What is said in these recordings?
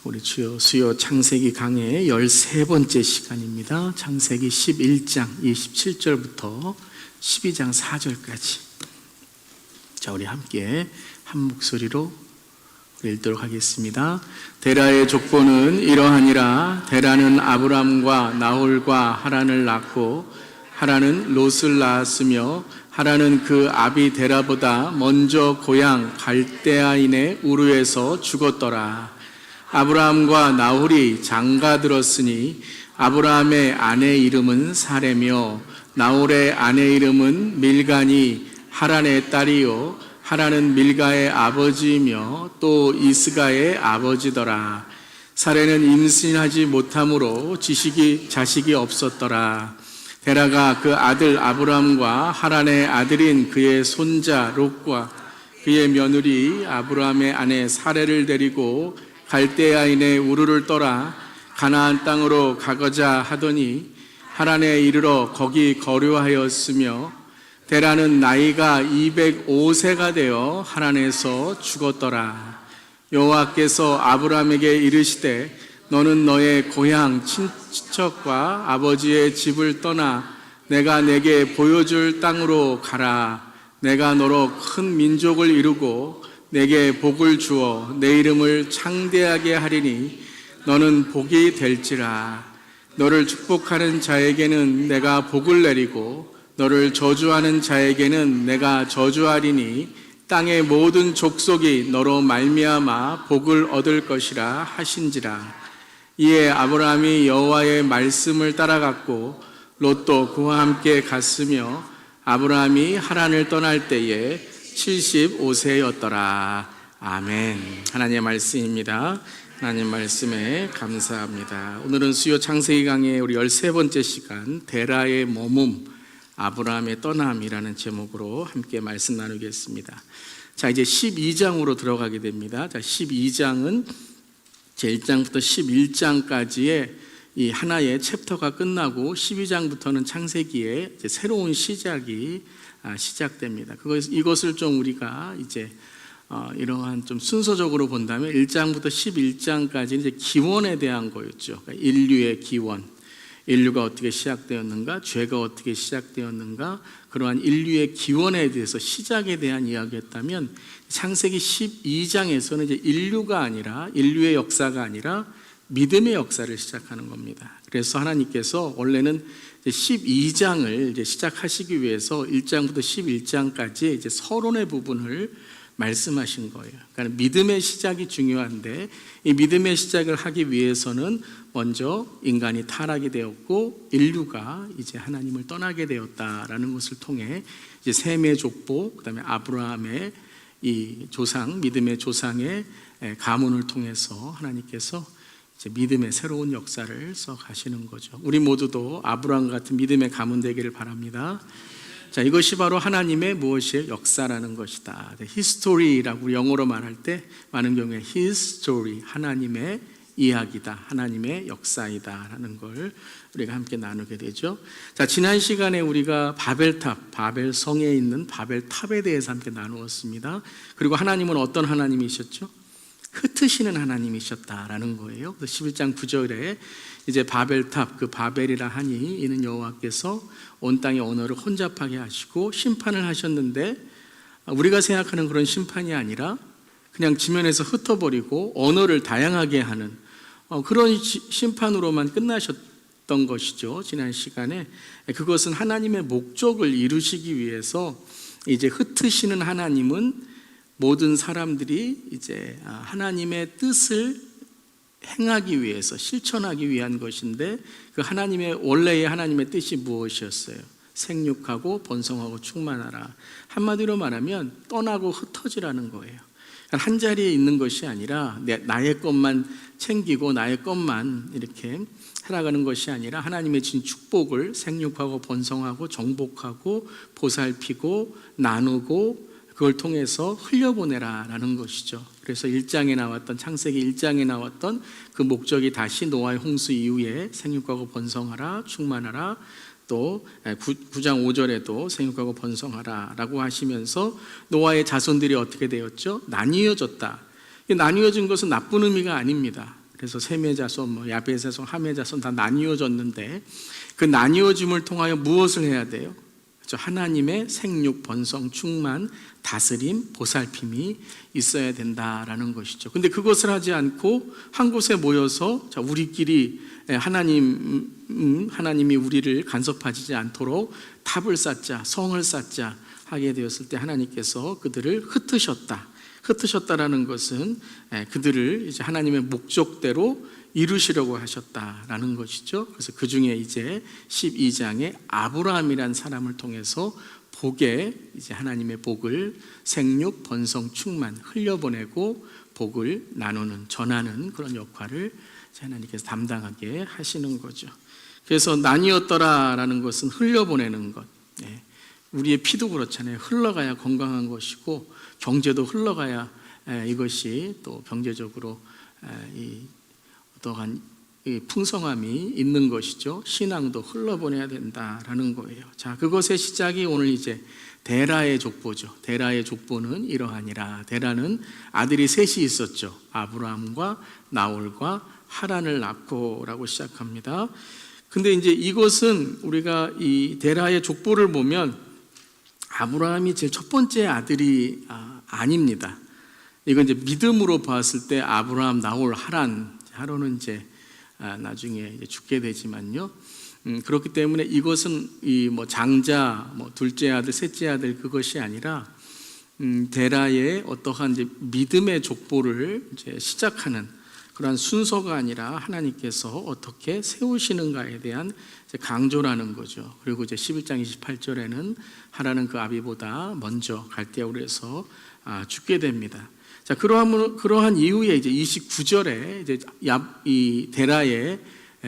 우리 수요 창세기 강의 13번째 시간입니다. 창세기 11장 27절부터 12장 4절까지. 자, 우리 함께 한 목소리로 읽도록 하겠습니다. 데라의 족보는 이러하니라. 데라는 아브람과 나홀과 하란을 낳고 하란은 롯을 낳았으며 하란은 그 아비 데라보다 먼저 고향 갈대아인의 우르에서 죽었더라. 아브라함과 나홀이 장가들었으니 아브라함의 아내 이름은 사레며 나홀의 아내 이름은 밀가니 하란의 딸이요 하란은 밀가의 아버지이며 또 이스가의 아버지더라. 사레는 임신하지 못함으로 자식이 없었더라. 데라가 그 아들 아브라함과 하란의 아들인 그의 손자 롯과 그의 며느리 아브라함의 아내 사레를 데리고 갈대아인의 우르를 떠나 가나안 땅으로 가고자 하더니 하란에 이르러 거기 거류하였으며 데라는 나이가 205세가 되어 하란에서 죽었더라. 여호와께서 아브라함에게 이르시되 너는 너의 고향 친척과 아버지의 집을 떠나 내가 내게 보여줄 땅으로 가라. 내가 너로 큰 민족을 이루고 내게 복을 주어 내 이름을 창대하게 하리니 너는 복이 될지라. 너를 축복하는 자에게는 내가 복을 내리고 너를 저주하는 자에게는 내가 저주하리니 땅의 모든 족속이 너로 말미암아 복을 얻을 것이라 하신지라. 이에 아브라함이 여호와의 말씀을 따라갔고 롯도 그와 함께 갔으며 아브라함이 하란을 떠날 때에 75세였더라. 아멘. 하나님의 말씀입니다. 하나님 말씀에 감사합니다. 오늘은 수요 창세기 강의 우리 13번째 시간 데라의 머문 아브라함의 떠남이라는 제목으로 함께 말씀 나누겠습니다. 자, 이제 12장으로 들어가게 됩니다. 자, 12장은 제1장부터 11장까지의 이 하나의 챕터가 끝나고 12장부터는 창세기의 이제 새로운 시작이 시작됩니다. 이것을 좀 우리가 이제 이러한 좀 순서적으로 본다면 1장부터 11장까지는 이제 기원에 대한 거였죠. 그러니까 인류의 기원, 인류가 어떻게 시작되었는가, 죄가 어떻게 시작되었는가, 그러한 인류의 기원에 대해서 시작에 대한 이야기였다면 창세기 12장에서는 이제 인류의 역사가 아니라 믿음의 역사를 시작하는 겁니다. 그래서 하나님께서 원래는 12장을 이제 시작하시기 위해서 1장부터 11장까지 이제 서론의 부분을 말씀하신 거예요. 그러니까 믿음의 시작이 중요한데 이 믿음의 시작을 하기 위해서는 먼저 인간이 타락이 되었고 인류가 이제 하나님을 떠나게 되었다라는 것을 통해 이제 셈의 족보, 그다음에 아브라함의 이 조상, 믿음의 조상의 가문을 통해서 하나님께서 이제 믿음의 새로운 역사를 써 가시는 거죠. 우리 모두도 아브라함 같은 믿음의 가문 되기를 바랍니다. 자, 이것이 바로 하나님의 무엇이에요? 역사라는 것이다. 히스토리라고 영어로 말할 때 많은 경우에 His story, 하나님의 이야기다, 하나님의 역사이다 라는 걸 우리가 함께 나누게 되죠. 자, 지난 시간에 우리가 바벨탑, 바벨성에 있는 바벨탑에 대해서 함께 나누었습니다. 그리고 하나님은 어떤 하나님이셨죠? 흩으시는 하나님이셨다라는 거예요. 11장 9절에 이제 바벨탑, 그 바벨이라 하니 이는 여호와께서 온 땅의 언어를 혼잡하게 하시고 심판을 하셨는데 우리가 생각하는 그런 심판이 아니라 그냥 지면에서 흩어버리고 언어를 다양하게 하는 그런 심판으로만 끝나셨던 것이죠. 지난 시간에 그것은 하나님의 목적을 이루시기 위해서 이제 흩으시는 하나님은 모든 사람들이 이제 하나님의 뜻을 행하기 위해서 실천하기 위한 것인데 그 원래의 하나님의 뜻이 무엇이었어요? 생육하고 번성하고 충만하라. 한마디로 말하면 떠나고 흩어지라는 거예요. 한 자리에 있는 것이 아니라 나의 것만 챙기고 나의 것만 이렇게 살아가는 것이 아니라 하나님의 진 축복을 생육하고 번성하고 정복하고 보살피고 나누고 그걸 통해서 흘려보내라라는 것이죠. 그래서 1장에 나왔던 창세기 1장에 나왔던 그 목적이 다시 노아의 홍수 이후에 생육하고 번성하라 충만하라 또 9장 5절에도 생육하고 번성하라 라고 하시면서 노아의 자손들이 어떻게 되었죠? 나뉘어졌다. 나뉘어진 것은 나쁜 의미가 아닙니다. 그래서 세매자손, 야베자손, 하매자손 다 나뉘어졌는데 그 나뉘어짐을 통하여 무엇을 해야 돼요? 그렇죠? 하나님의 생육, 번성, 충만, 다스림, 보살핌이 있어야 된다라는 것이죠. 근데 그것을 하지 않고 한 곳에 모여서 우리끼리 하나님이 우리를 간섭하지 않도록 탑을 쌓자, 성을 쌓자 하게 되었을 때 하나님께서 그들을 흩으셨다라는 것은 그들을 이제 하나님의 목적대로 이루시려고 하셨다라는 것이죠. 그래서 그 중에 이제 12장에 아브라함이란 사람을 통해서 복에 이제 하나님의 복을 생육, 번성, 충만 흘려보내고 복을 나누는, 전하는 그런 역할을 하나님께서 담당하게 하시는 거죠. 그래서 나뉘었더라라는 것은 흘려보내는 것. 우리의 피도 그렇잖아요. 흘러가야 건강한 것이고 경제도 흘러가야 이것이 또 경제적으로 어떠한 풍성함이 있는 것이죠. 신앙도 흘러보내야 된다라는 거예요. 자, 그것의 시작이 오늘 이제 데라의 족보죠. 데라의 족보는 이러하니라. 데라는 아들이 셋이 있었죠. 아브라함과 나홀과 하란을 낳고라고 시작합니다. 근데 이제 이것은 우리가 이 데라의 족보를 보면 아브라함이 제일 첫 번째 아들이 아닙니다. 이건 이제 믿음으로 봤을 때 아브라함, 나홀, 하란은 이제 나중에 이제 죽게 되지만요. 그렇기 때문에 이것은 이 장자, 둘째 아들, 셋째 아들 그것이 아니라 데라의 어떠한 이제 믿음의 족보를 이제 시작하는 그러한 순서가 아니라 하나님께서 어떻게 세우시는가에 대한 강조라는 거죠. 그리고 이제 11장 28절에는 하라는 그 아비보다 먼저 갈대아우르에서 죽게 됩니다. 자, 그러한 이후에 이제 29절에 이제 이 데라의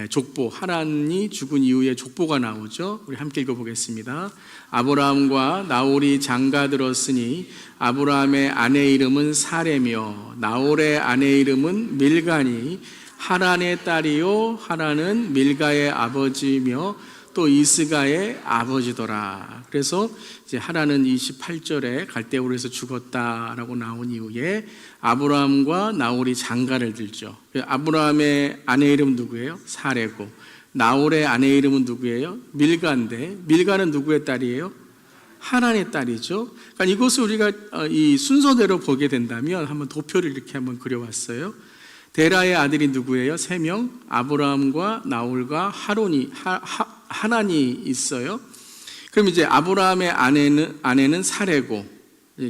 족보, 하란이 죽은 이후에 족보가 나오죠. 우리 함께 읽어보겠습니다. 아브라함과 나홀이 장가들었으니 아브라함의 아내 이름은 사레며 나홀의 아내 이름은 밀가니 하란의 딸이요 하란은 밀가의 아버지며 또 이스가의 아버지더라. 그래서 이제 하란은 28절에 갈대우르에서 죽었다라고 나온 이후에 아브라함과 나홀이 장가를 들죠. 아브라함의 아내 이름 누구예요? 사레고, 나홀의 아내 이름은 누구예요? 밀가인데 밀가는 누구의 딸이에요? 하란의 딸이죠. 그러니까 이것을 우리가 이 순서대로 보게 된다면 한번 도표를 이렇게 한번 그려봤어요. 데라의 아들이 누구예요? 3명, 아브라함과 나홀과 하란이 있어요. 그럼 이제 아브라함의 아내는 사레고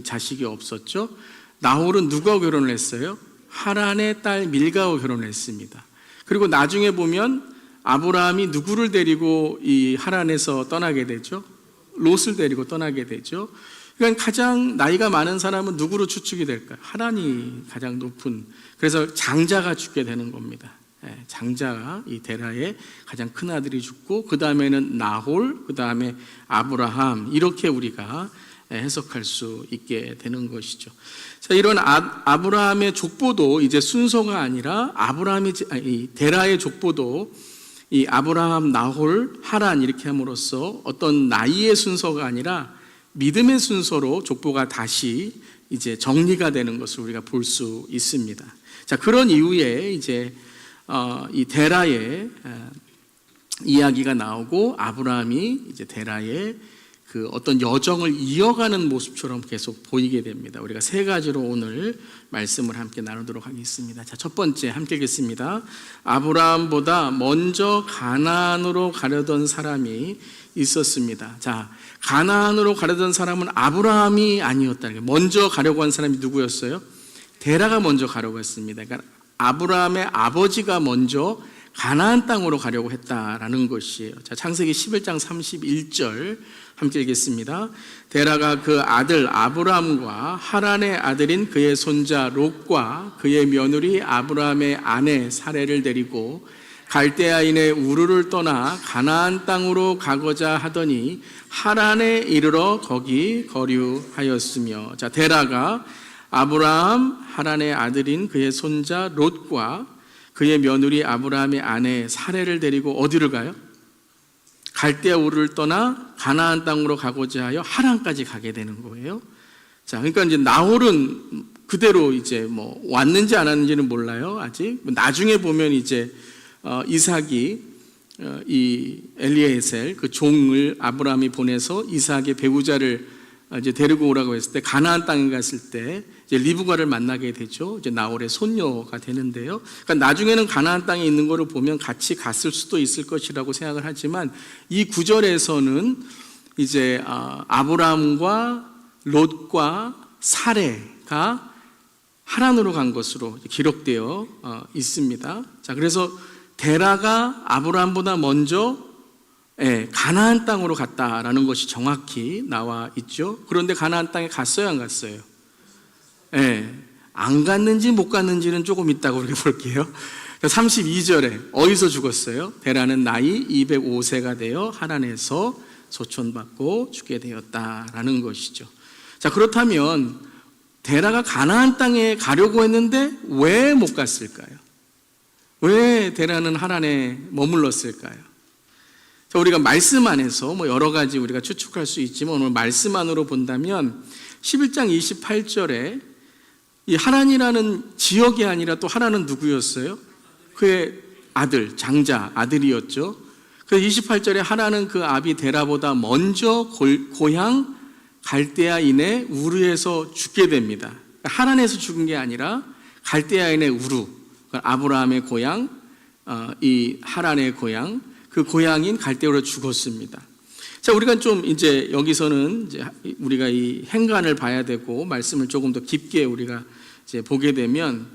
자식이 없었죠. 나홀은 누구와 결혼을 했어요? 하란의 딸 밀가와 결혼을 했습니다. 그리고 나중에 보면 아브라함이 누구를 데리고 이 하란에서 떠나게 되죠? 롯을 데리고 떠나게 되죠. 그러니까 가장 나이가 많은 사람은 누구로 추측이 될까요? 하란이 가장 높은, 그래서 장자가 죽게 되는 겁니다. 장자가 이 데라의 가장 큰 아들이 죽고 그 다음에는 나홀, 그 다음에 아브라함, 이렇게 우리가 해석할 수 있게 되는 것이죠. 자, 이런 아브라함의 족보도 이제 순서가 아니라 이 데라의 족보도 이 아브라함, 나홀, 하란 이렇게 함으로써 어떤 나이의 순서가 아니라 믿음의 순서로 족보가 다시 이제 정리가 되는 것을 우리가 볼 수 있습니다. 자, 그런 이후에 이제 이 데라의 이야기가 나오고 아브라함이 이제 데라의 그 어떤 여정을 이어가는 모습처럼 계속 보이게 됩니다. 우리가 3가지로 오늘 말씀을 함께 나누도록 하겠습니다. 자, 첫 번째 함께 읽겠습니다. 아브라함보다 먼저 가나안으로 가려던 사람이 있었습니다. 자, 가나안으로 가려던 사람은 아브라함이 아니었다는 거예요. 먼저 가려고 한 사람이 누구였어요? 데라가 먼저 가려고 했습니다. 그러니까 아브라함의 아버지가 먼저 가나안 땅으로 가려고 했다라는 것이에요. 자, 창세기 11장 31절 함께 읽겠습니다. 데라가 그 아들 아브라함과 하란의 아들인 그의 손자 롯과 그의 며느리 아브라함의 아내 사레를 데리고 갈대아인의 우르를 떠나 가나안 땅으로 가고자 하더니 하란에 이르러 거기 거류하였으며, 자, 데라가 아브라함, 하란의 아들인 그의 손자 롯과 그의 며느리 아브라함의 아내 사레를 데리고 어디를 가요? 갈대아 우르를 떠나 가나안 땅으로 가고자 하여 하란까지 가게 되는 거예요. 자, 그러니까 이제 나홀은 그대로 이제 뭐 왔는지 안 왔는지는 몰라요. 아직. 나중에 보면 이제 이삭이 이 엘리에셀 그 종을 아브라함이 보내서 이삭의 배우자를 이제 데리고 오라고 했을 때 가나안 땅에 갔을 때 이제 리브가를 만나게 되죠. 이제 나홀의 손녀가 되는데요. 그러니까 나중에는 가나안 땅에 있는 거를 보면 같이 갔을 수도 있을 것이라고 생각을 하지만 이 구절에서는 이제 아브라함과 롯과 사레가 하란으로 간 것으로 기록되어 있습니다. 자, 그래서 데라가 아브라함보다 먼저 가나안 땅으로 갔다라는 것이 정확히 나와 있죠. 그런데 가나안 땅에 갔어요, 안 갔어요? 안 갔는지 못 갔는지는 조금 있다고 그렇게 볼게요. 32절에 어디서 죽었어요? 데라는 나이 205세가 되어 하란에서 소천받고 죽게 되었다라는 것이죠. 자, 그렇다면 데라가 가나안 땅에 가려고 했는데 왜 못 갔을까요? 왜 데라는 하란에 머물렀을까요? 자, 우리가 말씀 안에서 뭐 여러 가지 우리가 추측할 수 있지만 오늘 말씀 안으로 본다면 11장 28절에 이 하란이라는 지역이 아니라 또 하란은 누구였어요? 그의 아들, 장자 아들이었죠. 그래서 28절에 하란은 그 아비 데라보다 먼저 고향 갈대아인의 우르에서 죽게 됩니다. 하란에서 죽은 게 아니라 갈대아인의 우르, 아브라함의 고향, 이 하란의 고향, 그 고향인 갈대아로 죽었습니다. 자, 우리가 좀 이제 여기서는 이제 우리가 이 행간을 봐야 되고 말씀을 조금 더 깊게 우리가 이제 보게 되면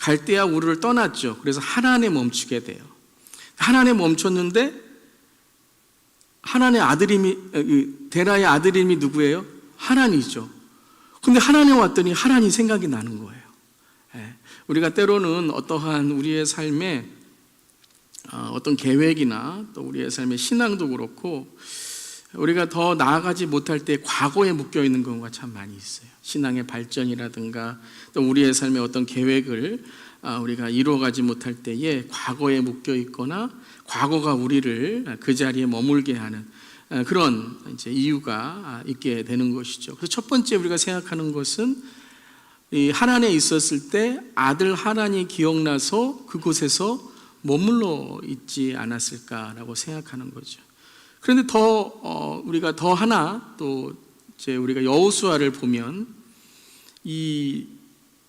갈대아 우르를 떠났죠. 그래서 하란에 멈추게 돼요. 하란에 멈췄는데 하란의 아들임이 데라의 아들임이 누구예요? 하란이죠. 근데 하란에 왔더니 하란이 생각이 나는 거예요. 우리가 때로는 어떠한 우리의 삶에 어떤 계획이나 또 우리의 삶의 신앙도 그렇고 우리가 더 나아가지 못할 때 과거에 묶여 있는 경우가 참 많이 있어요. 신앙의 발전이라든가 또 우리의 삶의 어떤 계획을 우리가 이루어가지 못할 때에 과거에 묶여 있거나 과거가 우리를 그 자리에 머물게 하는 그런 이제 이유가 있게 되는 것이죠. 그래서 첫 번째 우리가 생각하는 것은 이 하란에 있었을 때 아들 하란이 기억나서 그곳에서 머물러 있지 않았을까라고 생각하는 거죠. 그런데 우리가 더 하나 또 이제 우리가 여호수아를 보면 이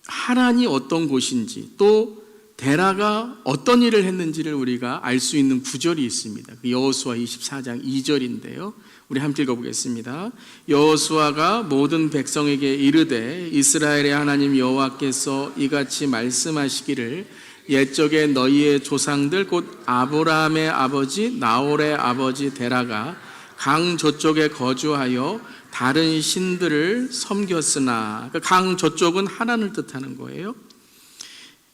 하란이 어떤 곳인지 또 데라가 어떤 일을 했는지를 우리가 알 수 있는 구절이 있습니다. 그 여호수아 24장 2절인데요. 우리 함께 읽어보겠습니다. 여호수아가 모든 백성에게 이르되 이스라엘의 하나님 여호와께서 이같이 말씀하시기를 옛적에 너희의 조상들 곧 아브라함의 아버지 나홀의 아버지 데라가 강 저쪽에 거주하여 다른 신들을 섬겼으나 강 저쪽은 하란을 뜻하는 거예요.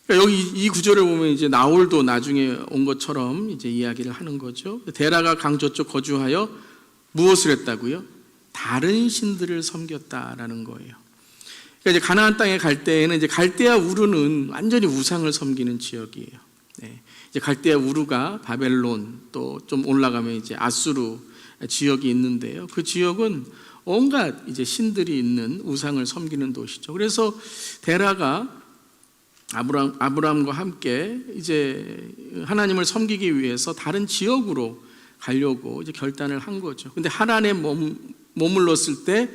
그러니까 여기 이 구절을 보면 이제 나홀도 나중에 온 것처럼 이제 이야기를 하는 거죠. 데라가 강 저쪽 거주하여 무엇을 했다고요? 다른 신들을 섬겼다라는 거예요. 그러니까 이제 가나안 땅에 갈 때에는 이제 갈대아 우르는 완전히 우상을 섬기는 지역이에요. 이제 갈대아 우르가 바벨론 또 좀 올라가면 이제 아수르 지역이 있는데요. 그 지역은 온갖 이제 신들이 있는 우상을 섬기는 도시죠. 그래서 데라가 아브라함과 함께 이제 하나님을 섬기기 위해서 다른 지역으로 가려고 이제 결단을 한 거죠. 근데 하란에 머물렀을 때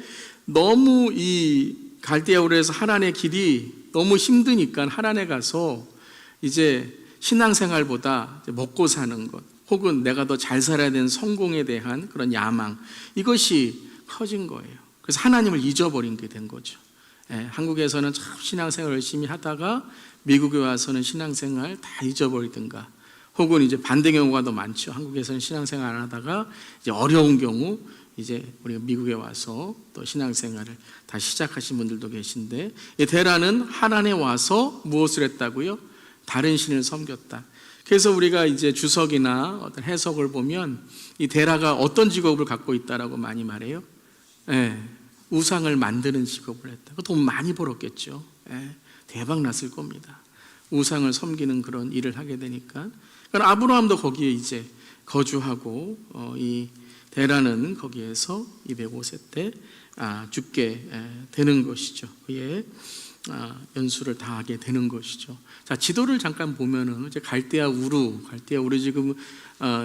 너무 이 갈대아 우르에서 하란의 길이 너무 힘드니까 하란에 가서 이제 신앙생활보다 먹고 사는 것 혹은 내가 더 잘 살아야 되는 성공에 대한 그런 야망 이것이 커진 거예요. 그래서 하나님을 잊어버린 게 된 거죠. 한국에서는 참 신앙생활 열심히 하다가 미국에 와서는 신앙생활 다 잊어버리든가 혹은 이제 반대 경우가 더 많죠. 한국에서는 신앙생활 안 하다가 이제 어려운 경우 이제 우리가 미국에 와서 또 신앙생활을 다시 시작하신 분들도 계신데 데라는 하란에 와서 무엇을 했다고요? 다른 신을 섬겼다. 그래서 우리가 이제 주석이나 어떤 해석을 보면 이 데라가 어떤 직업을 갖고 있다라고 많이 말해요? 우상을 만드는 직업을 했다. 돈 많이 벌었겠죠. 대박 났을 겁니다. 우상을 섬기는 그런 일을 하게 되니까. 그러니까 아브라함도 거기에 이제 거주하고 이 데라는 거기에서 205세 때 죽게 되는 것이죠. 그의 연수를 다 하게 되는 것이죠. 자, 지도를 잠깐 보면은 이제 갈대아 우르 지금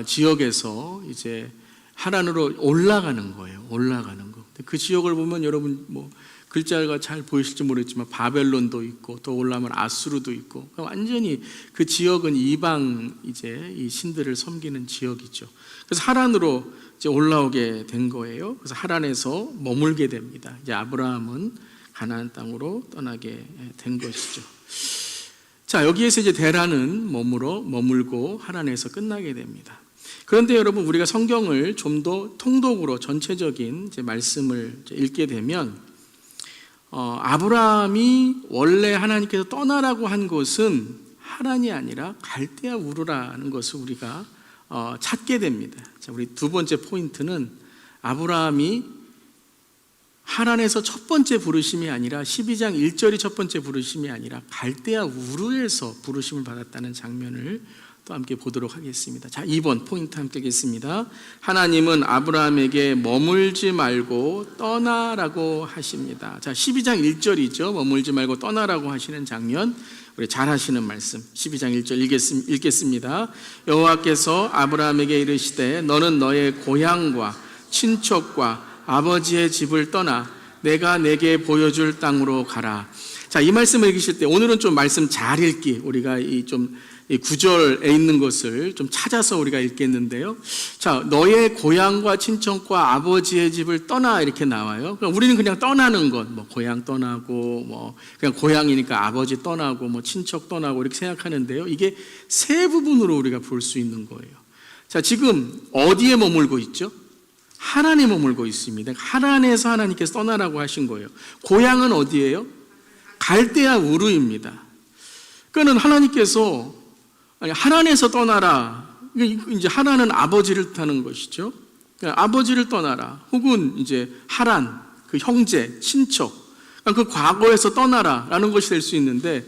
지역에서 이제 하란으로 올라가는 거예요. 올라가는 거. 그 지역을 보면 여러분 뭐 글자가 잘 보이실지 모르겠지만 바벨론도 있고 또 올라가면 아수르도 있고 완전히 그 지역은 이방 이제 이 신들을 섬기는 지역이죠. 그래서 하란으로 이제 올라오게 된 거예요. 그래서 하란에서 머물게 됩니다. 이제 아브라함은 가나안 땅으로 떠나게 된 것이죠. 자, 여기에서 이제 데라는 머물고 하란에서 끝나게 됩니다. 그런데 여러분 우리가 성경을 좀 더 통독으로 전체적인 이제 말씀을 이제 읽게 되면 아브라함이 원래 하나님께서 떠나라고 한 곳은 하란이 아니라 갈대아 우르라는 것을 우리가 찾게 됩니다. 자, 우리 두 번째 포인트는 아브라함이 하란에서 첫 번째 부르심이 아니라 12장 1절이 첫 번째 부르심이 아니라 갈대아 우르에서 부르심을 받았다는 장면을 또 함께 보도록 하겠습니다. 자, 2번 포인트 함께 하겠습니다. 하나님은 아브라함에게 머물지 말고 떠나라고 하십니다. 자, 12장 1절이죠. 머물지 말고 떠나라고 하시는 장면, 우리 잘 하시는 말씀 12장 1절 읽겠습니다. 여호와께서 아브라함에게 이르시되 너는 너의 고향과 친척과 아버지의 집을 떠나 내가 내게 보여줄 땅으로 가라. 자, 이 말씀을 읽으실 때 오늘은 좀 말씀 잘 읽기, 우리가 이 9절에 있는 것을 좀 찾아서 우리가 읽겠는데요. 자, 너의 고향과 친척과 아버지의 집을 떠나 이렇게 나와요. 그러니까 우리는 그냥 떠나는 것, 뭐 고향 떠나고 뭐 그냥 고향이니까 아버지 떠나고 뭐 친척 떠나고 이렇게 생각하는데요. 이게 세 부분으로 우리가 볼 수 있는 거예요. 자, 지금 어디에 머물고 있죠? 하란에 머물고 있습니다. 하란에서 하나님께서 떠나라고 하신 거예요. 고향은 어디예요? 갈대아 우르입니다. 그러니까 하나님께서 하란에서 떠나라. 이제 하란은 아버지를 뜻하는 것이죠. 그러니까 아버지를 떠나라. 혹은 이제 하란, 그 형제, 친척, 그 과거에서 떠나라라는 것이 될 수 있는데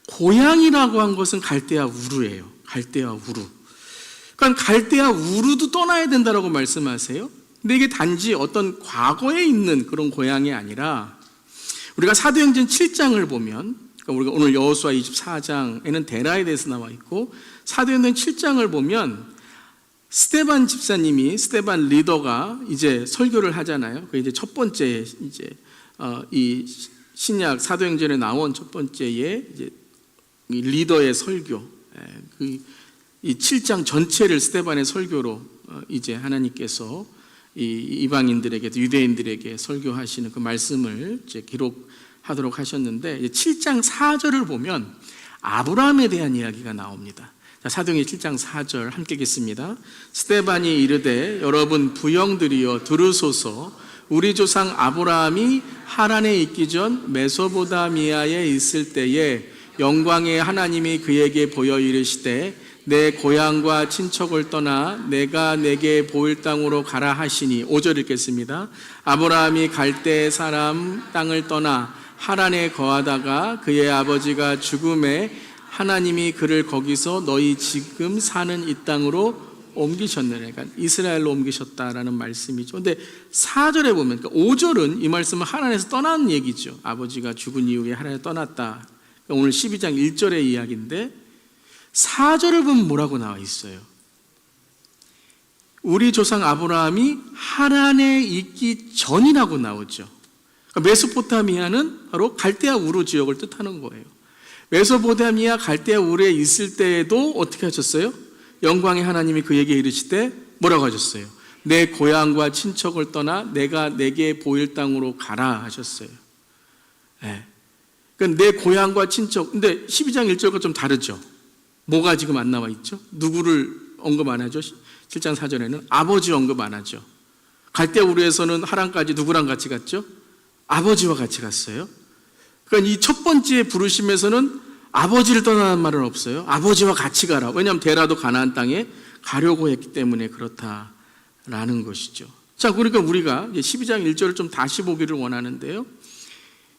고향이라고 한 것은 갈대아 우르예요. 갈대아 우르. 그러니까 갈대아 우르도 떠나야 된다라고 말씀하세요. 근데 이게 단지 어떤 과거에 있는 그런 고향이 아니라 우리가 사도행전 7장을 보면, 그러니까 우리가 오늘 여호수아 24장에는 데라에 대해서 나와 있고 사도행전 7장을 보면 스데반 집사님이, 스데반 리더가 이제 설교를 하잖아요. 그 이제 첫 번째 이제 이 신약 사도행전에 나온 첫 번째의 이제 이 리더의 설교, 이 7장 전체를 스데반의 설교로 이제 하나님께서 이 이방인들에게, 유대인들에게 설교하시는 그 말씀을 이제 기록하도록 하셨는데 7장 4절을 보면 아브라함에 대한 이야기가 나옵니다. 자, 사도행전 7장 4절 함께 읽겠습니다. 스데반이 이르되 여러분 부형들이여 들으소서. 우리 조상 아브라함이 하란에 있기 전 메소포타미아에 있을 때에 영광의 하나님이 그에게 보여 이르시되 내 고향과 친척을 떠나 내가 내게 보일 땅으로 가라 하시니. 5절 읽겠습니다. 아브라함이 갈대 사람 땅을 떠나 하란에 거하다가 그의 아버지가 죽음에 하나님이 그를 거기서 너희 지금 사는 이 땅으로 옮기셨느냐. 그러니까 이스라엘로 옮기셨다라는 말씀이죠. 근데 4절에 보면, 그러니까 5절은 이 말씀은 하란에서 떠난 얘기죠. 아버지가 죽은 이후에 하란에 떠났다. 그러니까 오늘 12장 1절의 이야기인데 4절을 보면 뭐라고 나와 있어요? 우리 조상 아브라함이 하란에 있기 전이라고 나오죠. 그러니까 메소포타미아는 바로 갈대아 우르 지역을 뜻하는 거예요. 메소포타미아 갈대아 우르에 있을 때에도 어떻게 하셨어요? 영광의 하나님이 그에게 이르시되 뭐라고 하셨어요? 내 고향과 친척을 떠나 내가 내게 보일 땅으로 가라 하셨어요. 네. 그러니까 내 고향과 친척, 근데 12장 1절과 좀 다르죠. 뭐가 지금 안 나와 있죠? 누구를 언급 안 하죠? 7장 4절에는 아버지 언급 안 하죠. 갈대아 우르에서는 하란까지 누구랑 같이 갔죠? 아버지와 같이 갔어요. 그러니까 이 첫 번째 부르심에서는 아버지를 떠나는 말은 없어요. 아버지와 같이 가라. 왜냐하면 데라도 가나안 땅에 가려고 했기 때문에 그렇다라는 것이죠. 자, 그러니까 우리가 12장 1절을 좀 다시 보기를 원하는데요.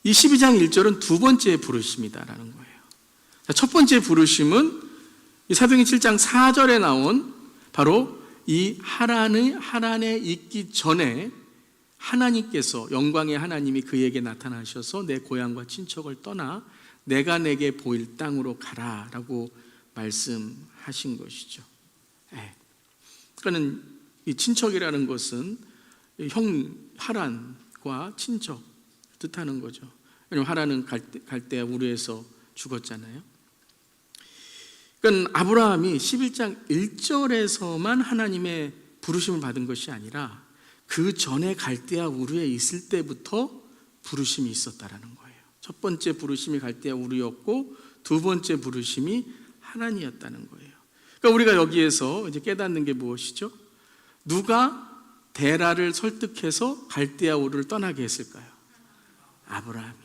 이 12장 1절은 두 번째 부르심이다라는 거예요. 자, 첫 번째 부르심은 이 사도행전 7장 4절에 나온 바로 이 하란에 있기 전에 하나님께서, 영광의 하나님이 그에게 나타나셔서 내 고향과 친척을 떠나 내가 내게 보일 땅으로 가라라고 말씀하신 것이죠. 그러니까 이 친척이라는 것은 형 하란과 친척 뜻하는 거죠. 왜냐하면 하란은 갈대아 우르에서 죽었잖아요. 그러니까 아브라함이 11장 1절에서만 하나님의 부르심을 받은 것이 아니라 그 전에 갈대아 우르에 있을 때부터 부르심이 있었다라는 거예요. 첫 번째 부르심이 갈대아 우르였고 두 번째 부르심이 하나님이었다는 거예요. 그러니까 우리가 여기에서 이제 깨닫는 게 무엇이죠? 누가 데라를 설득해서 갈대아 우르를 떠나게 했을까요? 아브라함이.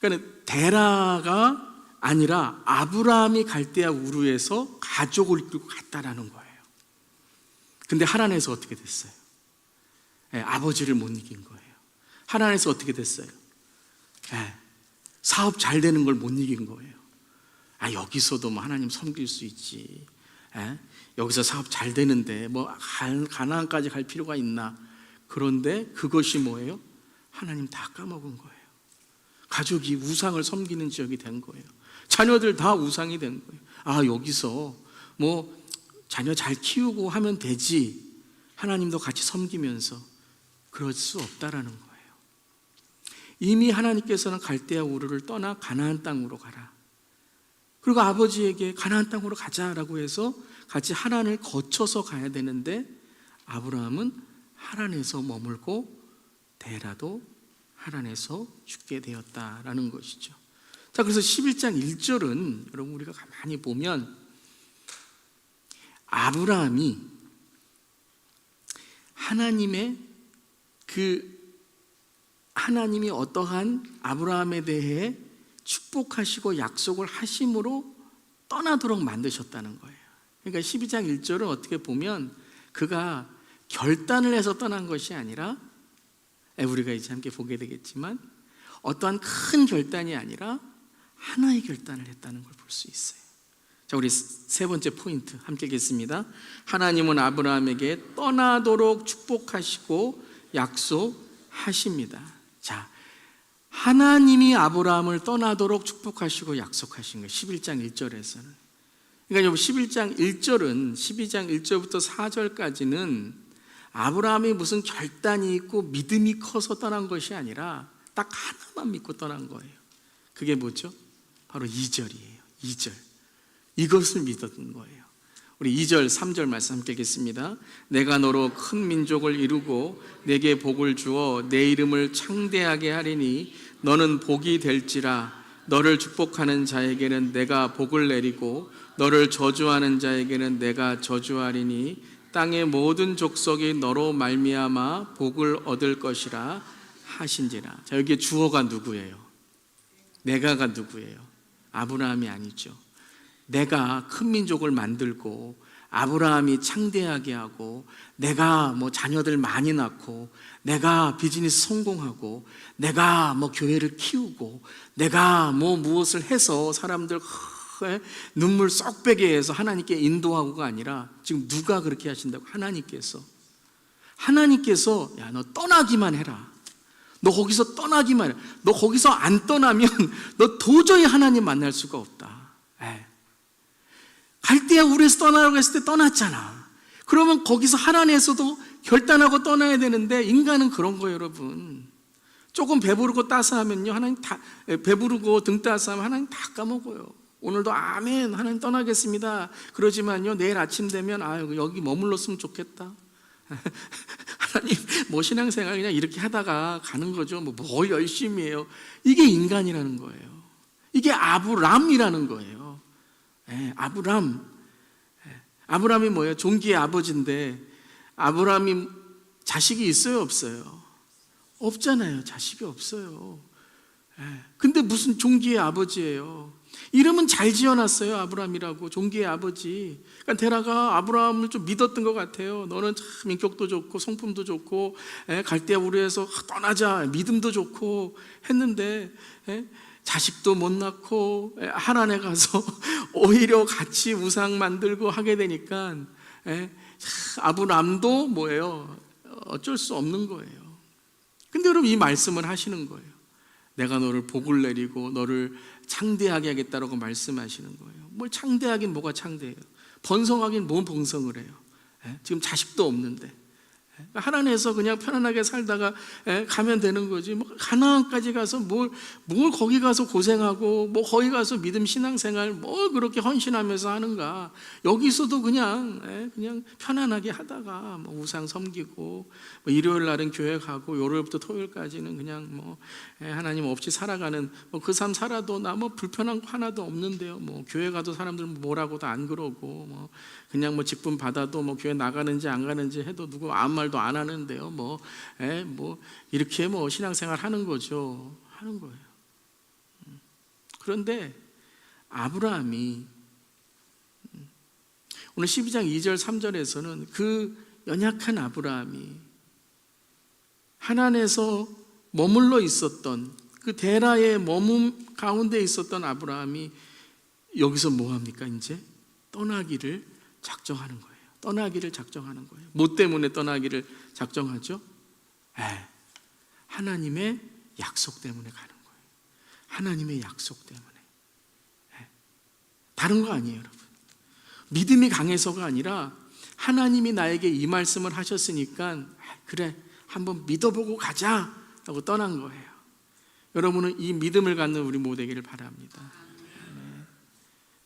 그러니까 데라가 아니라 아브라함이 갈대아 우르에서 가족을 이끌고 갔다라는 거예요. 근데 하란에서 어떻게 됐어요? 아버지를 못 이긴 거예요. 하란에서 어떻게 됐어요? 사업 잘 되는 걸 못 이긴 거예요. 여기서도 뭐 하나님 섬길 수 있지. 여기서 사업 잘 되는데 뭐 가나안까지 갈 필요가 있나? 그런데 그것이 뭐예요? 하나님 다 까먹은 거예요. 가족이 우상을 섬기는 지역이 된 거예요. 자녀들 다 우상이 된 거예요. 여기서 뭐 자녀 잘 키우고 하면 되지. 하나님도 같이 섬기면서 그럴 수 없다라는 거예요. 이미 하나님께서는 갈대아 우르를 떠나 가나안 땅으로 가라. 그리고 아버지에게 가나안 땅으로 가자라고 해서 같이 하란을 거쳐서 가야 되는데 아브라함은 하란에서 머물고 데라도 하란에서 죽게 되었다라는 것이죠. 자, 그래서 11장 1절은 여러분 우리가 가만히 보면 아브라함이 하나님이 어떠한 아브라함에 대해 축복하시고 약속을 하심으로 떠나도록 만드셨다는 거예요. 그러니까 12장 1절은 어떻게 보면 그가 결단을 해서 떠난 것이 아니라 우리가 이제 함께 보게 되겠지만 어떠한 큰 결단이 아니라 하나의 결단을 했다는 걸 볼 수 있어요. 자, 우리 세 번째 포인트 함께 읽겠습니다. 하나님은 아브라함에게 떠나도록 축복하시고 약속하십니다. 자, 하나님이 아브라함을 떠나도록 축복하시고 약속하신 거예요. 11장 1절에서는. 그러니까 여러분 11장 1절은 12장 1절부터 4절까지는 아브라함이 무슨 결단이 있고 믿음이 커서 떠난 것이 아니라 딱 하나만 믿고 떠난 거예요. 그게 뭐죠? 바로 2절이에요. 2절. 이것을 믿었던 거예요. 우리 2절, 3절 말씀 함께 읽겠습니다. 내가 너로 큰 민족을 이루고 내게 복을 주어 내 이름을 창대하게 하리니 너는 복이 될지라. 너를 축복하는 자에게는 내가 복을 내리고 너를 저주하는 자에게는 내가 저주하리니 땅의 모든 족속이 너로 말미암아 복을 얻을 것이라 하신지라. 자, 여기에 주어가 누구예요? 내가가 누구예요? 아브라함이 아니죠. 내가 큰 민족을 만들고 아브라함이 창대하게 하고 내가 뭐 자녀들 많이 낳고 내가 비즈니스 성공하고 내가 뭐 교회를 키우고 내가 뭐 무엇을 해서 사람들 눈물 쏙 빼게 해서 하나님께 인도하고가 아니라 지금 누가 그렇게 하신다고? 하나님께서 야, 너 떠나기만 해라. 너 거기서 떠나기만 해. 너 거기서 안 떠나면 너 도저히 하나님 만날 수가 없다. 갈대아 우르에서 떠나라고 했을 때 떠났잖아. 그러면 거기서 하란에서도 결단하고 떠나야 되는데 인간은 그런 거예요, 여러분. 조금 배부르고 따스하면요, 하나님 다 배부르고 등 따스하면 하나님 다 까먹어요. 오늘도 아멘 하나님 떠나겠습니다. 그러지만요, 내일 아침 되면 여기 머물렀으면 좋겠다. 하나님 뭐 신앙생활 그냥 이렇게 하다가 가는 거죠. 뭐 열심히 해요. 이게 인간이라는 거예요. 이게 아브람이라는 거예요. 아브람이 뭐예요? 종기의 아버지인데 아브람이 자식이 있어요, 없어요? 없잖아요. 자식이 없어요. 근데 무슨 종기의 아버지예요? 이름은 잘 지어놨어요. 아브람이라고. 종기의 아버지. 그러니까 데라가 아브람을 좀 믿었던 것 같아요. 너는 참 인격도 좋고 성품도 좋고 갈대아 우르에서 떠나자 믿음도 좋고 했는데 자식도 못 낳고 하란에 가서 오히려 같이 우상 만들고 하게 되니까 아브람도 뭐예요? 어쩔 수 없는 거예요. 근데 여러분 이 말씀을 하시는 거예요. 내가 너를 복을 내리고 너를 창대하게 하겠다라고 말씀하시는 거예요. 뭘 창대하긴 뭐가 창대해요. 번성하긴 뭔 번성을 해요. 지금 자식도 없는데 하나님에서 그냥 편안하게 살다가 가면 되는 거지. 뭐 가나안까지 가서 뭘 거기 가서 고생하고 뭐 거기 가서 믿음 신앙생활 뭘 그렇게 헌신하면서 하는가. 여기서도 그냥 편안하게 하다가 뭐 우상 섬기고 뭐 일요일 날은 교회 가고 월요일부터 토요일까지는 그냥 뭐 하나님 없이 살아가는 뭐 그 삶 살아도 나 뭐 불편한 거 하나도 없는데요. 뭐 교회 가도 사람들 뭐라고도 안 그러고 뭐 그냥 뭐 직분 받아도 뭐 교회 나가는지 안 가는지 해도 누구 아무 말도 안 하는데요. 뭐 이렇게 뭐 신앙생활 하는 거죠. 하는 거예요. 그런데 아브라함이 오늘 12장 2절 3절에서는 그 연약한 아브라함이 하나님에서 머물러 있었던 그 데라의 머문 가운데 있었던 아브라함이 여기서 뭐 합니까? 이제 떠나기를 작정하는 거예요. 떠나기를 작정하는 거예요. 뭐 때문에 떠나기를 작정하죠? 하나님의 약속 때문에 가는 거예요. 하나님의 약속 때문에. 다른 거 아니에요, 여러분. 믿음이 강해서가 아니라 하나님이 나에게 이 말씀을 하셨으니까 그래, 한번 믿어보고 가자라고 떠난 거예요. 여러분은 이 믿음을 갖는 우리 모두 되기를 바랍니다.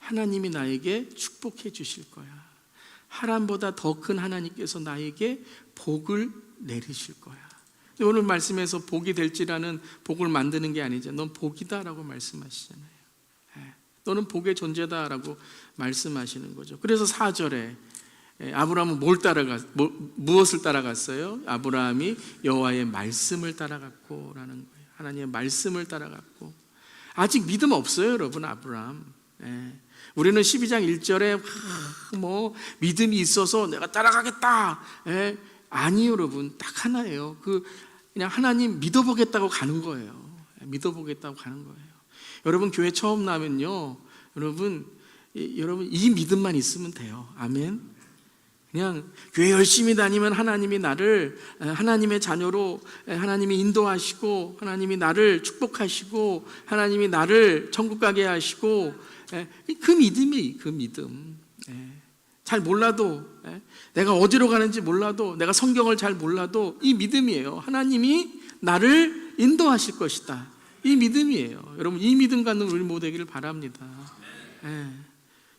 하나님이 나에게 축복해 주실 거야. 하나님보다 더 큰 하나님께서 나에게 복을 내리실 거야. 오늘 말씀에서 복이 될지라는 복을 만드는 게 아니죠. 넌 복이다라고 말씀하시잖아요. 너는 복의 존재다라고 말씀하시는 거죠. 그래서 4절에 아브라함은 무엇을 따라갔어요? 아브라함이 여호와의 말씀을 따라갔고라는 거예요. 하나님의 말씀을 따라갔고. 아직 믿음 없어요, 여러분. 아브라함. 우리는 12장 1절에 뭐 믿음이 있어서 내가 따라가겠다. 아니, 여러분. 딱 하나예요. 그냥 하나님 믿어보겠다고 가는 거예요. 믿어보겠다고 가는 거예요. 여러분 교회 처음 나면요, 여러분 이 믿음만 있으면 돼요. 아멘. 그냥 교회 열심히 다니면 하나님이 나를 하나님의 자녀로 하나님이 인도하시고 하나님이 나를 축복하시고 하나님이 나를 천국 가게 하시고 그 믿음이 그 믿음. 잘 몰라도 내가 어디로 가는지 몰라도 내가 성경을 잘 몰라도 이 믿음이에요. 하나님이 나를 인도하실 것이다. 이 믿음이에요. 여러분 이 믿음 갖는 우리 모두 되기를 바랍니다.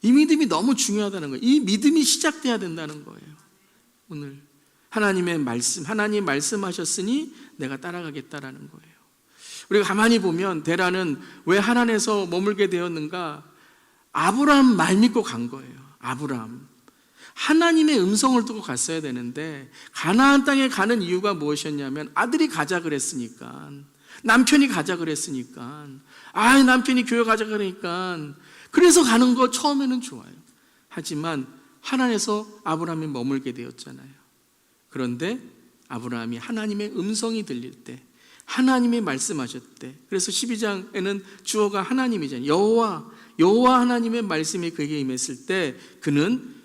이 믿음이 너무 중요하다는 거예요. 이 믿음이 시작돼야 된다는 거예요. 오늘 하나님의 말씀, 하나님이 말씀하셨으니 내가 따라가겠다라는 거예요. 우리가 가만히 보면 데라는 왜 하란에서 머물게 되었는가? 아브라함 말 믿고 간 거예요. 아브라함 하나님의 음성을 듣고 갔어야 되는데 가나안 땅에 가는 이유가 무엇이었냐면 아들이 가자 그랬으니까, 남편이 가자 그랬으니까, 남편이 교회 가자 그러니까 그래서 가는 거 처음에는 좋아요. 하지만 하나님에서 아브라함이 머물게 되었잖아요. 그런데 아브라함이 하나님의 음성이 들릴 때, 하나님이 말씀하셨대. 그래서 12장에는 주어가 하나님이잖아요. 여호와 하나님의 말씀이 그에게 임했을 때 그는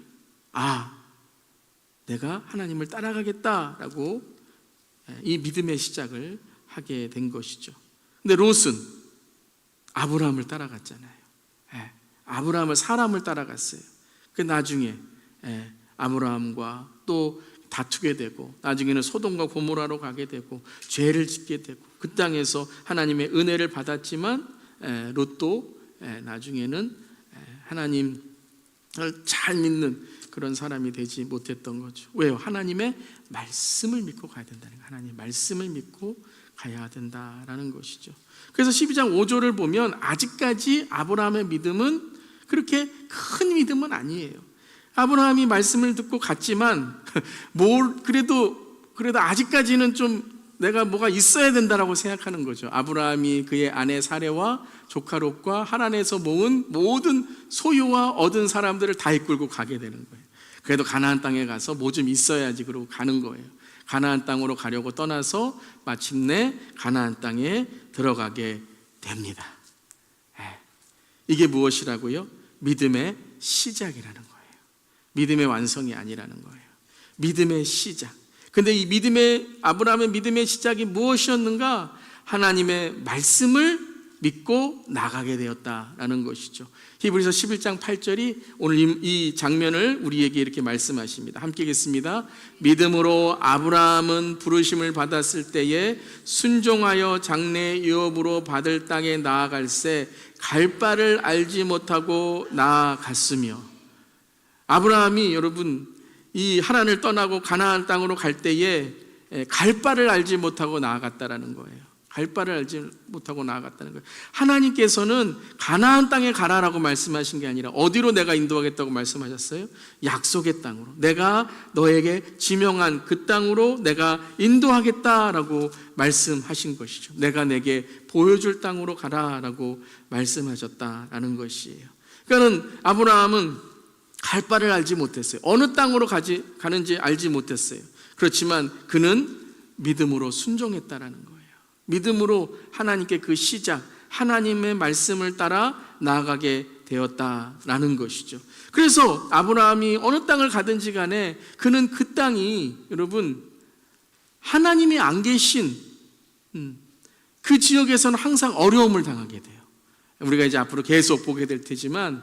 내가 하나님을 따라가겠다라고 이 믿음의 시작을 하게 된 것이죠. 근데 롯은 아브라함을 따라갔잖아요. 아브라함을 사람을 따라갔어요. 그 나중에 아브라함과 또 다투게 되고 나중에는 소돔과 고모라로 가게 되고 죄를 짓게 되고 그 땅에서 하나님의 은혜를 받았지만 롯도 나중에는 하나님을 잘 믿는 그런 사람이 되지 못했던 거죠. 왜요? 하나님의 말씀을 믿고 가야 된다는 거예요. 하나님의 말씀을 믿고 가야 된다라는 것이죠. 그래서 12장 5절을 보면 아직까지 아브라함의 믿음은 그렇게 큰 믿음은 아니에요. 아브라함이 말씀을 듣고 갔지만 그래도 아직까지는 좀 내가 뭐가 있어야 된다라고 생각하는 거죠. 아브라함이 그의 아내 사레와 조카 롯과 하란에서 모은 모든 소유와 얻은 사람들을 다 이끌고 가게 되는 거예요. 그래도 가나안 땅에 가서 뭐 좀 있어야지 그러고 가는 거예요. 가나안 땅으로 가려고 떠나서 마침내 가나안 땅에 들어가게 됩니다. 이게 무엇이라고요? 믿음의 시작이라는 거예요. 믿음의 완성이 아니라는 거예요. 믿음의 시작. 근데 이 아브라함의 믿음의 시작이 무엇이었는가? 하나님의 말씀을 믿고 나가게 되었다라는 것이죠. 히브리서 11장 8절이 오늘 이 장면을 우리에게 이렇게 말씀하십니다. 함께 읽겠습니다. 믿음으로 아브라함은 부르심을 받았을 때에 순종하여 장래 유업으로 받을 땅에 나아갈새 갈 바를 알지 못하고 나아갔으며, 아브라함이 여러분 이 하란을 떠나고 가나안 땅으로 갈 때에 갈 바를 알지 못하고 나아갔다라는 거예요. 갈 바를 알지 못하고 나아갔다는 거예요. 하나님께서는 가나안 땅에 가라라고 말씀하신 게 아니라 어디로 내가 인도하겠다고 말씀하셨어요? 약속의 땅으로, 내가 너에게 지명한 그 땅으로 내가 인도하겠다라고 말씀하신 것이죠. 내가 내게 보여줄 땅으로 가라라고 말씀하셨다라는 것이에요. 그러니까 아브라함은 갈 바를 알지 못했어요. 어느 땅으로 가는지 알지 못했어요. 그렇지만 그는 믿음으로 순종했다라는 거예요. 믿음으로 하나님께 그 시작, 하나님의 말씀을 따라 나아가게 되었다라는 것이죠. 그래서 아브라함이 어느 땅을 가든지 간에 그는 그 땅이 여러분 하나님이 안 계신 그 지역에서는 항상 어려움을 당하게 돼요. 우리가 이제 앞으로 계속 보게 될 테지만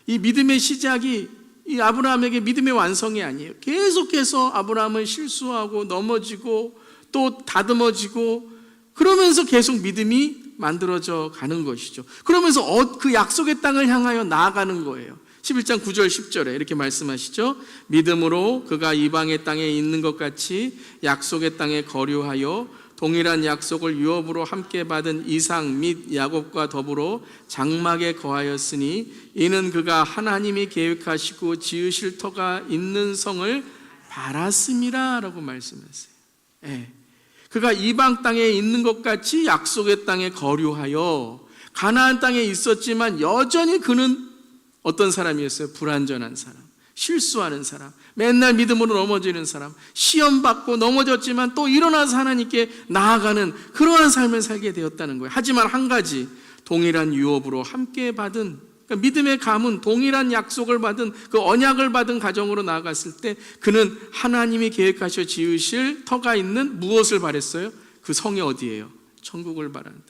이 믿음의 시작이 이 아브라함에게 믿음의 완성이 아니에요. 계속해서 아브라함은 실수하고 넘어지고 또 다듬어지고 그러면서 계속 믿음이 만들어져 가는 것이죠. 그러면서 그 약속의 땅을 향하여 나아가는 거예요. 11장 9절 10절에 이렇게 말씀하시죠. 믿음으로 그가 이방의 땅에 있는 것 같이 약속의 땅에 거류하여 동일한 약속을 유업으로 함께 받은 이삭 및 야곱과 더불어 장막에 거하였으니 이는 그가 하나님이 계획하시고 지으실 터가 있는 성을 바랐음이라 라고 말씀하세요. 그가 이방 땅에 있는 것 같이 약속의 땅에 거류하여 가나안 땅에 있었지만 여전히 그는 어떤 사람이었어요? 불완전한 사람, 실수하는 사람, 맨날 믿음으로 넘어지는 사람, 시험 받고 넘어졌지만 또 일어나서 하나님께 나아가는 그러한 삶을 살게 되었다는 거예요. 하지만 한 가지, 동일한 유업으로 함께 받은, 그러니까 믿음의 가문, 동일한 약속을 받은 그 언약을 받은 가정으로 나아갔을 때 그는 하나님이 계획하셔 지으실 터가 있는 무엇을 바랬어요? 그 성이 어디예요? 천국을 바라는데,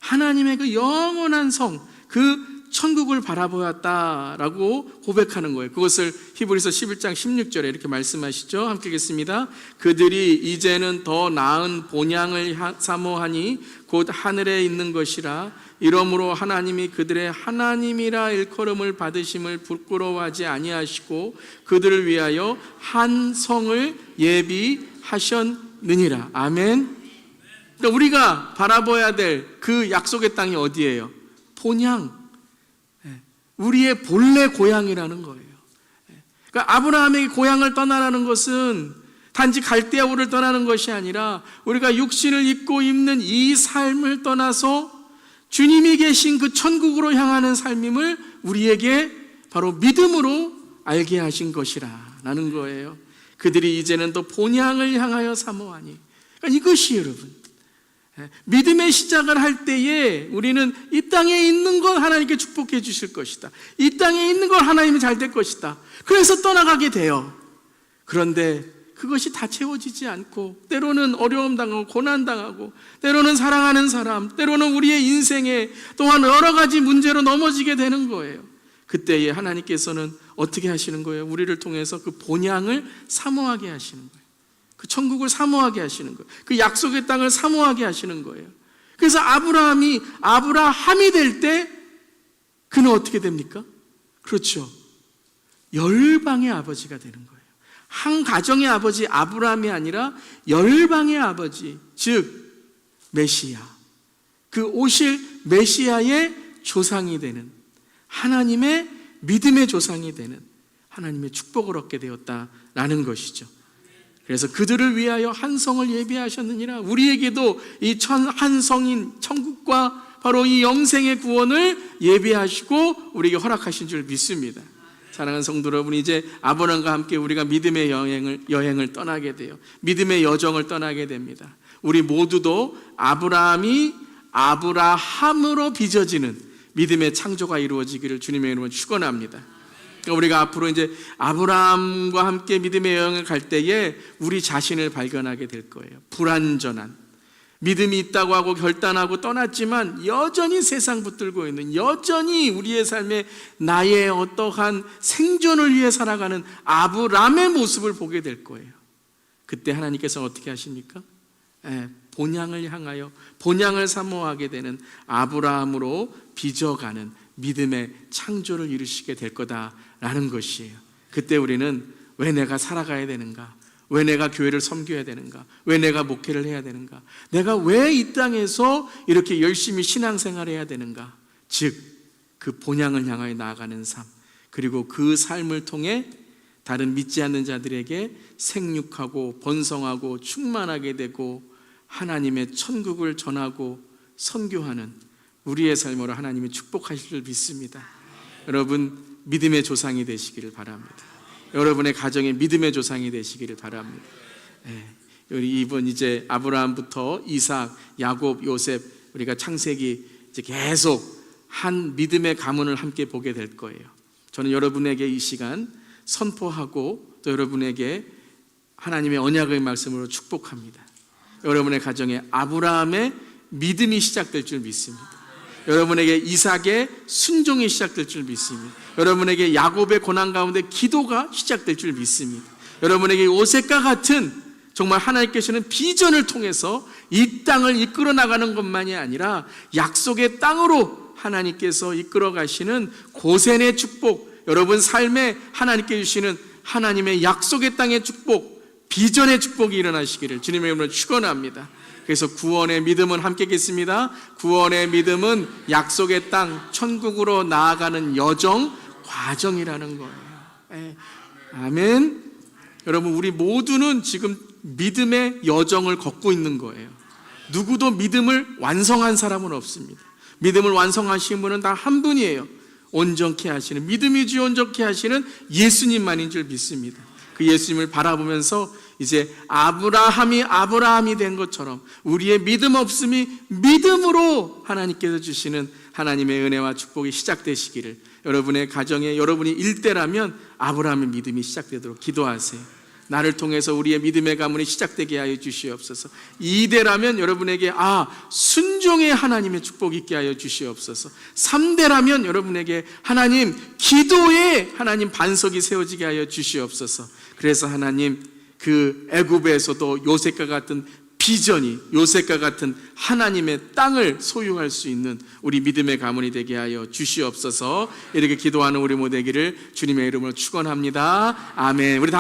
하나님의 그 영원한 성, 그 천국을 바라보았다라고 고백하는 거예요. 그것을 히브리서 11장 16절에 이렇게 말씀하시죠. 함께 읽겠습니다. 그들이 이제는 더 나은 본향을 사모하니 곧 하늘에 있는 것이라. 이러므로 하나님이 그들의 하나님이라 일컬음을 받으심을 부끄러워하지 아니하시고 그들을 위하여 한 성을 예비하셨느니라. 아멘. 그러니까 우리가 바라봐야 될 그 약속의 땅이 어디예요? 본향, 우리의 본래 고향이라는 거예요. 그러니까 아브라함에게 고향을 떠나라는 것은 단지 갈대아우를 떠나는 것이 아니라 우리가 육신을 입고 입는 이 삶을 떠나서 주님이 계신 그 천국으로 향하는 삶임을 우리에게 바로 믿음으로 알게 하신 것이라는 거예요. 그들이 이제는 또 본향을 향하여 사모하니, 그러니까 이것이 여러분 믿음의 시작을 할 때에 우리는 이 땅에 있는 걸 하나님께 축복해 주실 것이다, 이 땅에 있는 걸 하나님이 잘 될 것이다, 그래서 떠나가게 돼요. 그런데 그것이 다 채워지지 않고 때로는 어려움 당하고 고난 당하고 때로는 사랑하는 사람, 때로는 우리의 인생에 또한 여러 가지 문제로 넘어지게 되는 거예요. 그때에 하나님께서는 어떻게 하시는 거예요? 우리를 통해서 그 본향을 사모하게 하시는 거예요. 그 천국을 사모하게 하시는 거예요. 그 약속의 땅을 사모하게 하시는 거예요. 그래서 아브라함이 될 때 그는 어떻게 됩니까? 그렇죠, 열방의 아버지가 되는 거예요. 한 가정의 아버지 아브라함이 아니라 열방의 아버지, 즉 메시아, 그 오실 메시아의 조상이 되는, 하나님의 믿음의 조상이 되는, 하나님의 축복을 얻게 되었다라는 것이죠. 그래서 그들을 위하여 한 성을 예비하셨느니라. 우리에게도 이 한 성인 천국과 바로 이 영생의 구원을 예비하시고 우리에게 허락하신 줄 믿습니다. 사랑하는 성도 여러분, 이제 아브라함과 함께 우리가 믿음의 여행을 떠나게 돼요. 믿음의 여정을 떠나게 됩니다. 우리 모두도 아브라함으로 빚어지는 믿음의 창조가 이루어지기를 주님의 이름으로 축원합니다. 그러니까 우리가 앞으로 이제 아브라함과 함께 믿음의 여행을 갈 때에 우리 자신을 발견하게 될 거예요. 불완전한, 믿음이 있다고 하고 결단하고 떠났지만 여전히 세상 붙들고 있는, 여전히 우리의 삶에 나의 어떠한 생존을 위해 살아가는 아브라함의 모습을 보게 될 거예요. 그때 하나님께서 어떻게 하십니까? 본향을 향하여 본향을 사모하게 되는 아브라함으로 빚어가는 믿음의 창조를 이루시게 될 거다라는 것이에요. 그때 우리는 왜 내가 살아가야 되는가? 왜 내가 교회를 섬겨야 되는가? 왜 내가 목회를 해야 되는가? 내가 왜 이 땅에서 이렇게 열심히 신앙생활을 해야 되는가? 즉, 그 본향을 향하여 나아가는 삶, 그리고 그 삶을 통해 다른 믿지 않는 자들에게 생육하고 번성하고 충만하게 되고 하나님의 천국을 전하고 선교하는 우리의 삶으로 하나님이 축복하실 줄 믿습니다. 여러분, 믿음의 조상이 되시기를 바랍니다. 여러분의 가정의 믿음의 조상이 되시기를 바랍니다. 우리 이번 이제 아브라함부터 이삭, 야곱, 요셉, 우리가 창세기 이제 계속 한 믿음의 가문을 함께 보게 될 거예요. 저는 여러분에게 이 시간 선포하고 또 여러분에게 하나님의 언약의 말씀으로 축복합니다. 여러분의 가정에 아브라함의 믿음이 시작될 줄 믿습니다. 여러분에게 이삭의 순종이 시작될 줄 믿습니다. 여러분에게 야곱의 고난 가운데 기도가 시작될 줄 믿습니다. 여러분에게 요셉과 같은 정말 하나님께서는 비전을 통해서 이 땅을 이끌어 나가는 것만이 아니라 약속의 땅으로 하나님께서 이끌어 가시는 고센의 축복, 여러분 삶에 하나님께 주시는 하나님의 약속의 땅의 축복, 비전의 축복이 일어나시기를 주님의 이름으로 축원합니다. 그래서 구원의 믿음은 함께 있겠습니다. 구원의 믿음은 약속의 땅, 천국으로 나아가는 여정, 과정이라는 거예요. 아멘. 여러분, 우리 모두는 지금 믿음의 여정을 걷고 있는 거예요. 누구도 믿음을 완성한 사람은 없습니다. 믿음을 완성하신 분은 다 한 분이에요. 온전케 하시는, 믿음이 주 온전케 하시는 예수님만인 줄 믿습니다. 그 예수님을 바라보면서 이제 아브라함이 된 것처럼 우리의 믿음 없음이 믿음으로 하나님께서 주시는 하나님의 은혜와 축복이 시작되시기를, 여러분의 가정에 여러분이 일대라면 아브라함의 믿음이 시작되도록 기도하세요. 나를 통해서 우리의 믿음의 가문이 시작되게 하여 주시옵소서. 2대라면 여러분에게 순종의 하나님의 축복이 있게 하여 주시옵소서. 3대라면 여러분에게 하나님 기도의 하나님 반석이 세워지게 하여 주시옵소서. 그래서 하나님 그 애굽에서도 요셉과 같은 비전이, 요셉과 같은 하나님의 땅을 소유할 수 있는 우리 믿음의 가문이 되게 하여 주시옵소서. 이렇게 기도하는 우리 모두에게를 주님의 이름으로 축원합니다. 아멘. 우리 다